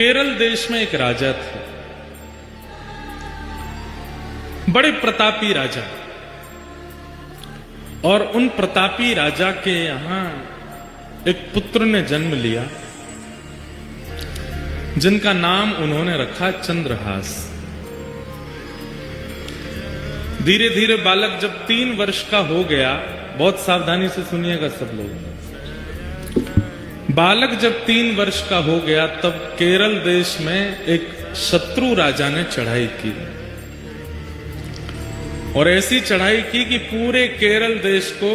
केरल देश में एक राजा थे, बड़े प्रतापी राजा। और उन प्रतापी राजा के यहां एक पुत्र ने जन्म लिया जिनका नाम उन्होंने रखा चंद्रहास। धीरे धीरे बालक जब 3 वर्ष का हो गया, बहुत सावधानी से सुनिएगा सब लोग, बालक जब 3 वर्ष का हो गया तब केरल देश में एक शत्रु राजा ने चढ़ाई की और ऐसी चढ़ाई की कि पूरे केरल देश को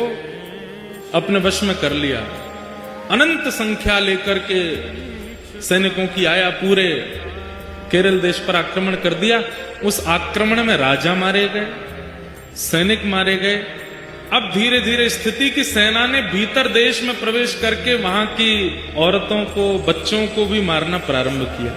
अपने वश में कर लिया। अनंत संख्या लेकर के सैनिकों की आया, पूरे केरल देश पर आक्रमण कर दिया। उस आक्रमण में राजा मारे गए, सैनिक मारे गए। अब धीरे धीरे स्थिति की सेना ने भीतर देश में प्रवेश करके वहां की औरतों को, बच्चों को भी मारना प्रारंभ किया।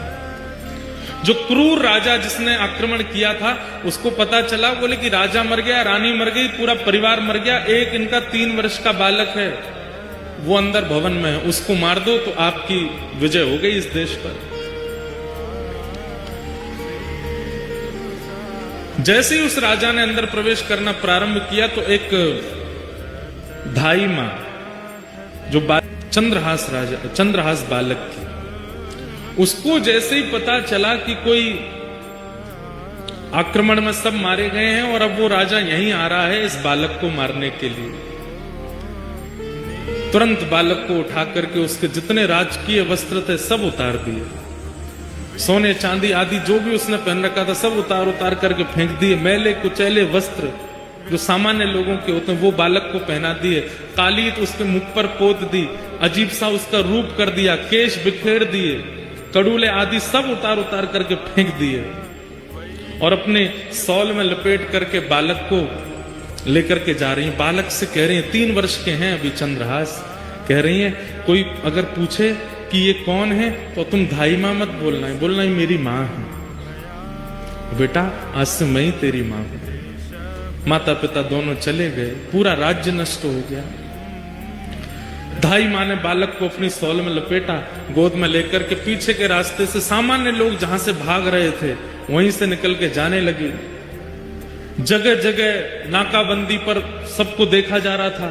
जो क्रूर राजा जिसने आक्रमण किया था उसको पता चला, बोले कि राजा मर गया, रानी मर गई, पूरा परिवार मर गया, एक इनका 3 वर्ष का बालक है वो अंदर भवन में है, उसको मार दो तो आपकी विजय हो गई इस देश पर। जैसे ही उस राजा ने अंदर प्रवेश करना प्रारंभ किया तो एक धाई मां जो चंद्रहास बालक थी, उसको जैसे ही पता चला कि कोई आक्रमण में सब मारे गए हैं और अब वो राजा यहीं आ रहा है इस बालक को मारने के लिए, तुरंत बालक को उठा करके उसके जितने राजकीय वस्त्र थे सब उतार दिए, सोने चांदी आदि जो भी उसने पहन रखा था सब उतार करके फेंक दिए। मैले कुचैले वस्त्र जो सामान्य लोगों के होते हैं वो बालक को पहना दिए, कालीत उसके मुख पर पोत दी, अजीब सा उसका रूप कर दिया, केश बिखेर दिए, कड़ूले आदि सब उतार करके फेंक दिए और अपने सौल में लपेट करके बालक को लेकर के जा रही हैं। बालक से कह रही हैं, 3 वर्ष के हैं अभी चंद्रहास, कह रही हैं कोई अगर पूछे कि ये कौन है तो तुम धाई मां मत बोलना है, बोलना ही मेरी मां है बेटा, आज से मैं ही तेरी मां हूं। माता पिता दोनों चले गए, पूरा राज्य नष्ट हो गया। धाई मां ने बालक को अपनी सौल में लपेटा, गोद में लेकर के पीछे के रास्ते से सामान्य लोग जहां से भाग रहे थे वहीं से निकल के जाने लगी। जगह जगह नाकाबंदी पर सबको देखा जा रहा था।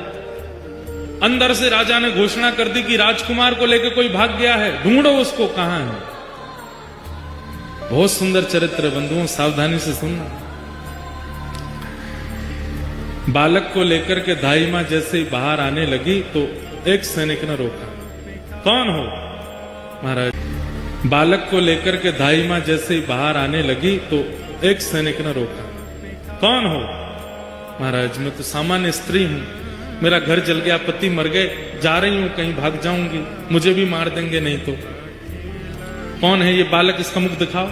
अंदर से राजा ने घोषणा कर दी कि राजकुमार को लेकर कोई भाग गया है, ढूंढो उसको, कहां है। बहुत सुंदर चरित्र बंधुओं, सावधानी से सुनना। बालक को लेकर के धाई मां जैसे ही बाहर आने लगी तो एक सैनिक ने रोका। कौन हो महाराज? बालक को लेकर के धाई मां जैसे ही बाहर आने लगी तो एक सैनिक ने रोका। कौन हो? महाराज मैं तो सामान्य स्त्री हूं, मेरा घर जल गया, पति मर गए, जा रही हूं कहीं, भाग जाऊंगी, मुझे भी मार देंगे नहीं तो। कौन है ये बालक? इसका मुख दिखाओ।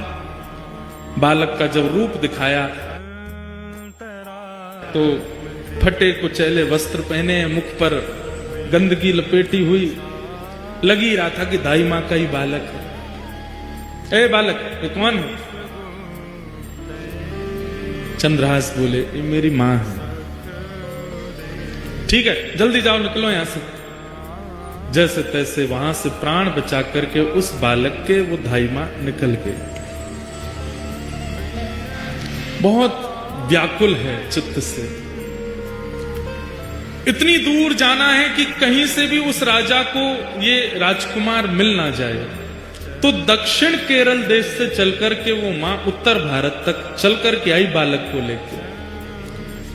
बालक का जब रूप दिखाया तो फटे कुचैले वस्त्र पहने, मुख पर गंदगी लपेटी हुई, लगी रहा था कि दाई मां का ही बालक है। ए बालक, ये कौन है? चंद्रहास बोले, ये मेरी मां है। ठीक है, जल्दी जाओ, निकलो यहां से। जैसे तैसे वहां से प्राण बचा करके उस बालक के वो धाई मां निकल गई। बहुत व्याकुल है चित्त से, इतनी दूर जाना है कि कहीं से भी उस राजा को ये राजकुमार मिल ना जाए। तो दक्षिण केरल देश से चलकर के वो मां उत्तर भारत तक चलकर के आई बालक को लेकर।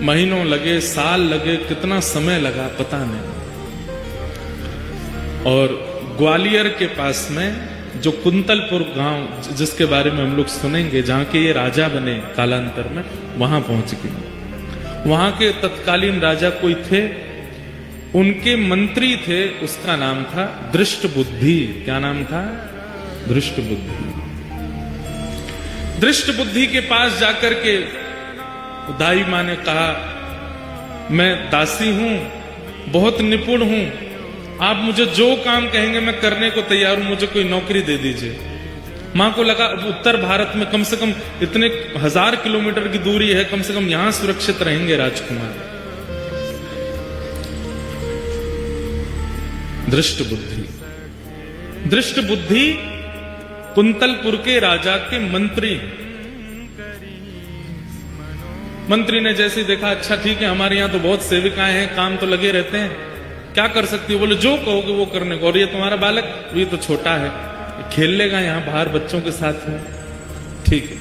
महीनों लगे, साल लगे, कितना समय लगा पता नहीं। और ग्वालियर के पास में जो कुंतलपुर गांव जिसके बारे में हम लोग सुनेंगे, जहां के ये राजा बने कालांतर में, वहां पहुंच गए। वहां के तत्कालीन राजा कोई थे, उनके मंत्री थे, उसका नाम था दृष्टबुद्धि। क्या नाम था? दृष्टबुद्धि। दृष्टबुद्धि के पास जाकर के दाई मां ने कहा, मैं दासी हूं, बहुत निपुण हूं, आप मुझे जो काम कहेंगे मैं करने को तैयार हूं, मुझे कोई नौकरी दे दीजिए। मां को लगा उत्तर भारत में कम से कम इतने 1000 किलोमीटर की दूरी है, कम से कम यहां सुरक्षित रहेंगे राजकुमार। दृष्टबुद्धि कुंतलपुर के राजा के मंत्री ने जैसे देखा, अच्छा ठीक है, हमारे यहाँ तो बहुत सेविकाएं हैं, काम तो लगे रहते हैं, क्या कर सकती हो? बोले जो कहोगे वो करने को। और ये तुम्हारा बालक, ये तो छोटा है, खेल लेगा यहाँ बाहर बच्चों के साथ में, ठीक है।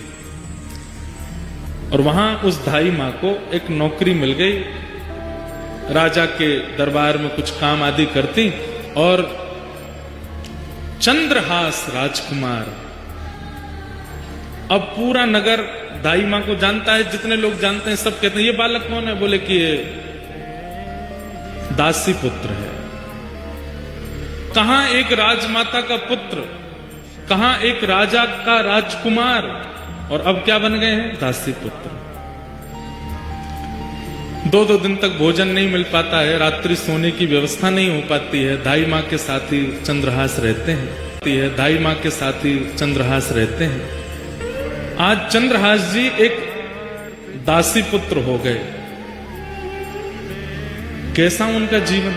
और वहां उस धाई मां को एक नौकरी मिल गई, राजा के दरबार में कुछ काम आदि करती। और चंद्रहास राजकुमार, अब पूरा नगर दाई मां को जानता है, जितने लोग जानते हैं सब कहते हैं ये बालक कौन है? बोले कि ये दासी पुत्र है। कहां एक राजमाता का पुत्र, कहां एक राजा का राजकुमार, और अब क्या बन गए हैं? दासी पुत्र। 2-2 दिन तक भोजन नहीं मिल पाता है, रात्रि सोने की व्यवस्था नहीं हो पाती है। दाई मां के साथ ही चंद्रहास रहते हैं, दाई मां के साथ ही चंद्रहास रहते हैं। आज चंद्रहास जी एक दासी पुत्र हो गए। कैसा उनका जीवन?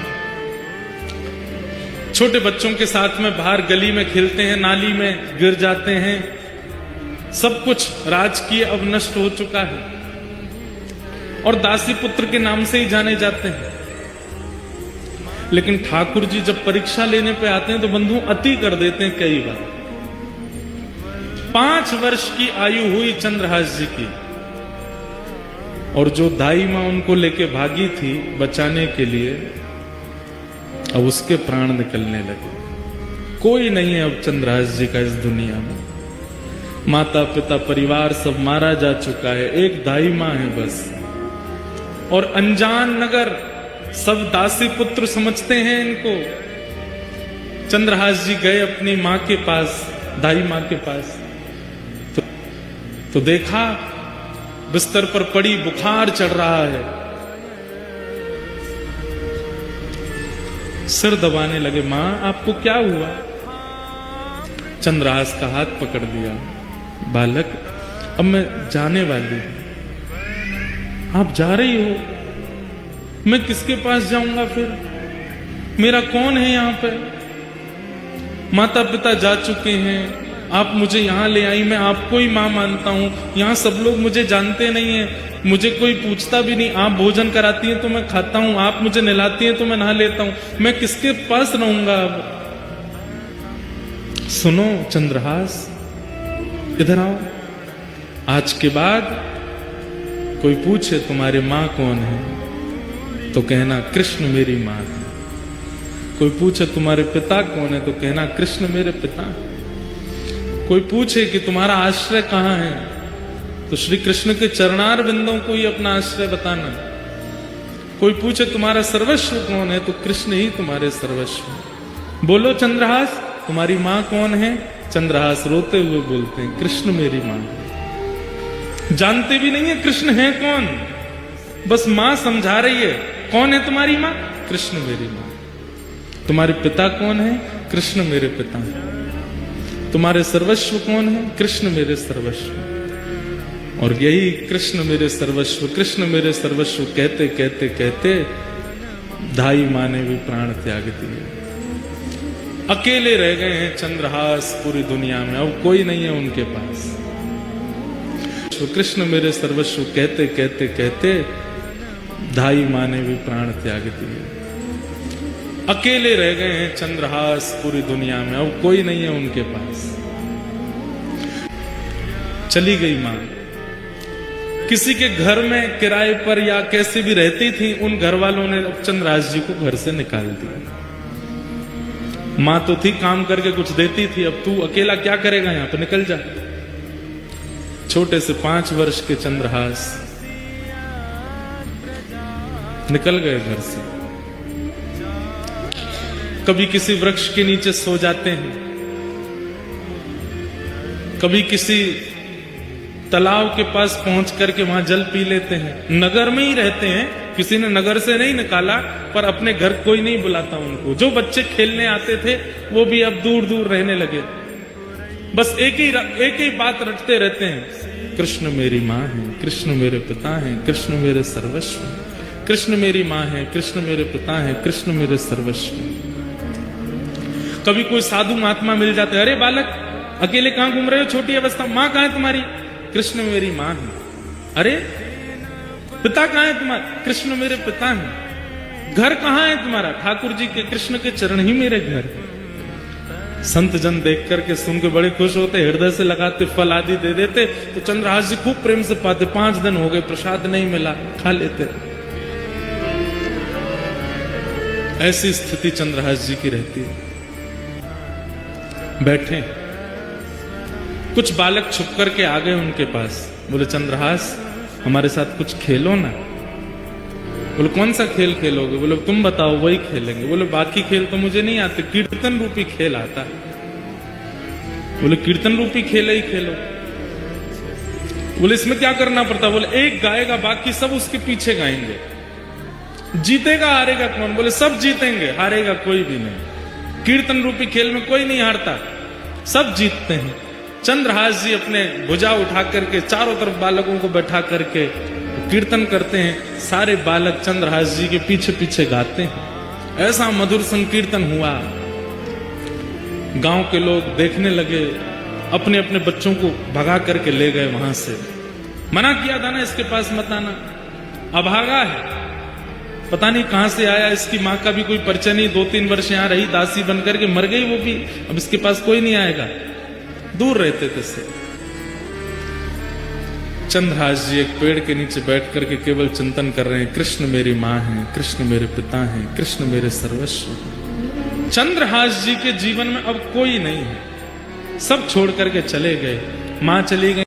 छोटे बच्चों के साथ में बाहर गली में खेलते हैं, नाली में गिर जाते हैं, सब कुछ राजकीय अब नष्ट हो चुका है और दासी पुत्र के नाम से ही जाने जाते हैं। लेकिन ठाकुर जी जब परीक्षा लेने पे आते हैं तो बंधु अति कर देते हैं कई बार। 5 वर्ष की आयु हुई चंद्रहास जी की, और जो दाई मां उनको लेके भागी थी बचाने के लिए, अब उसके प्राण निकलने लगे। कोई नहीं है अब चंद्रहास जी का इस दुनिया में। माता पिता परिवार सब मारा जा चुका है, एक दाई मां है बस। और अनजान नगर सब दासी पुत्र समझते हैं इनको। चंद्रहास जी गए अपनी मां के पास, दाई मां के पास, तो देखा बिस्तर पर पड़ी, बुखार चढ़ रहा है। सिर दबाने लगे, मां आपको क्या हुआ? चंद्रहास का हाथ पकड़ लिया, बालक अब मैं जाने वाली हूं, आप जा रही हो, मैं किसके पास जाऊंगा फिर? मेरा कौन है यहाँ पे? माता पिता जा चुके हैं, आप मुझे यहां ले आई, मैं आपको ही मां मानता हूं, यहां सब लोग मुझे जानते नहीं है, मुझे कोई पूछता भी नहीं, आप भोजन कराती हैं तो मैं खाता हूं, आप मुझे नहलाती हैं तो मैं नहा लेता हूं, मैं किसके पास रहूंगा अब? सुनो चंद्रहास, इधर आओ। आज के बाद कोई पूछे तुम्हारी मां कौन है तो कहना कृष्ण मेरी मां है। कोई पूछे तुम्हारे पिता कौन है तो कहना कृष्ण मेरे पिता। कोई पूछे कि तुम्हारा आश्रय कहां है तो श्री कृष्ण के चरणार बिंदों को ही अपना आश्रय बताना। कोई पूछे तुम्हारा सर्वस्व कौन है तो कृष्ण ही तुम्हारे सर्वस्व। बोलो चंद्रहास तुम्हारी मां कौन है? चंद्रहास रोते हुए बोलते हैं कृष्ण मेरी मां है। जानते भी नहीं है कृष्ण है कौन, बस मां समझा रही है। कौन है तुम्हारी मां? कृष्ण मेरी मां। तुम्हारे पिता कौन है? कृष्ण मेरे पिता। तुम्हारे सर्वस्व कौन है? कृष्ण मेरे सर्वस्व। और यही कृष्ण मेरे सर्वस्व, कृष्ण मेरे सर्वस्व कहते कहते कहते दाई मां ने भी प्राण त्याग दिए। अकेले रह गए हैं चंद्रहास पूरी दुनिया में, अब कोई नहीं है उनके पास। कृष्ण मेरे सर्वस्व कहते कहते कहते दाई मां ने भी प्राण त्याग दिए। अकेले रह गए हैं चंद्रहास पूरी दुनिया में, अब कोई नहीं है उनके पास। चली गई मां। किसी के घर में किराए पर या कैसे भी रहती थी, उन घर वालों ने अब चंद्रहास जी को घर से निकाल दिया। मां तो थी, काम करके कुछ देती थी, अब तू अकेला क्या करेगा यहां पर, निकल जा। छोटे से 5 वर्ष के चंद्रहास निकल गए घर से। कभी किसी वृक्ष के नीचे सो जाते हैं, कभी किसी तालाब के पास पहुंच करके वहां जल पी लेते हैं। नगर में ही रहते हैं, किसी ने नगर से नहीं निकाला, पर अपने घर कोई नहीं बुलाता उनको। जो बच्चे खेलने आते थे वो भी अब दूर दूर रहने लगे। बस एक ही बात रटते रहते हैं, कृष्ण मेरी मां है, कृष्ण मेरे पिता हैं, कृष्ण मेरे सर्वस्व। कृष्ण मेरी मां है, कृष्ण मेरे पिता हैं, कृष्ण मेरे सर्वस्व। कभी कोई साधु महात्मा मिल जाते, अरे बालक अकेले कहां घूम रहे हो छोटी अवस्था? मां कहां है तुम्हारी? कृष्ण मेरी मां है। अरे पिता कहां है तुम्हारा? कृष्ण मेरे पिता हैं। घर कहां है तुम्हारा? ठाकुर जी के, कृष्ण के चरण ही मेरे घर। संत जन देख करके सुन के बड़े खुश होते, हृदय से लगाते, फल आदि दे देते। तो चंद्रहास जी खूब प्रेम से पाते। 5 दिन हो गए, प्रसाद नहीं मिला, खा लेते। ऐसी स्थिति चंद्रहास जी की रहती है। बैठे, कुछ बालक छुप करके आ गए उनके पास। बोले चंद्रहास हमारे साथ कुछ खेलो ना। बोले कौन सा खेल खेलोगे? बोले तुम बताओ, वही खेलेंगे। बोले बाकी खेल तो मुझे नहीं आते, कीर्तन रूपी खेल आता है। बोले कीर्तन रूपी खेल ही खेलो। बोले इसमें क्या करना पड़ता? बोले एक गाएगा, बाकी सब उसके पीछे गाएंगे। जीतेगा हारेगा कौन? बोले सब जीतेंगे, हारेगा कोई भी नहीं। कीर्तन रूपी खेल में कोई नहीं हारता, सब जीतते हैं। चंद्रहास जी अपने भुजा उठा करके चारों तरफ बालकों को बैठा करके कीर्तन करते हैं। सारे बालक चंद्रहास जी के पीछे पीछे गाते हैं। ऐसा मधुर संकीर्तन हुआ। गांव के लोग देखने लगे, अपने अपने बच्चों को भगा करके ले गए वहां से। मना किया था ना इसके पास मत आना, अभागा है, पता नहीं कहां से आया। इसकी मां का भी कोई परिचय नहीं, 2-3 वर्ष यहां रही, दासी बनकर के मर गई वो भी। अब इसके पास कोई नहीं आएगा, दूर रहते थे इससे। चंद्रहास जी एक पेड़ के नीचे बैठ करके केवल चिंतन कर रहे हैं, कृष्ण मेरी मां है, कृष्ण मेरे पिता हैं, कृष्ण मेरे सर्वस्व। चंद्रहास जी के जीवन में अब कोई नहीं है, सब छोड़ करके चले गए। मां चली गई,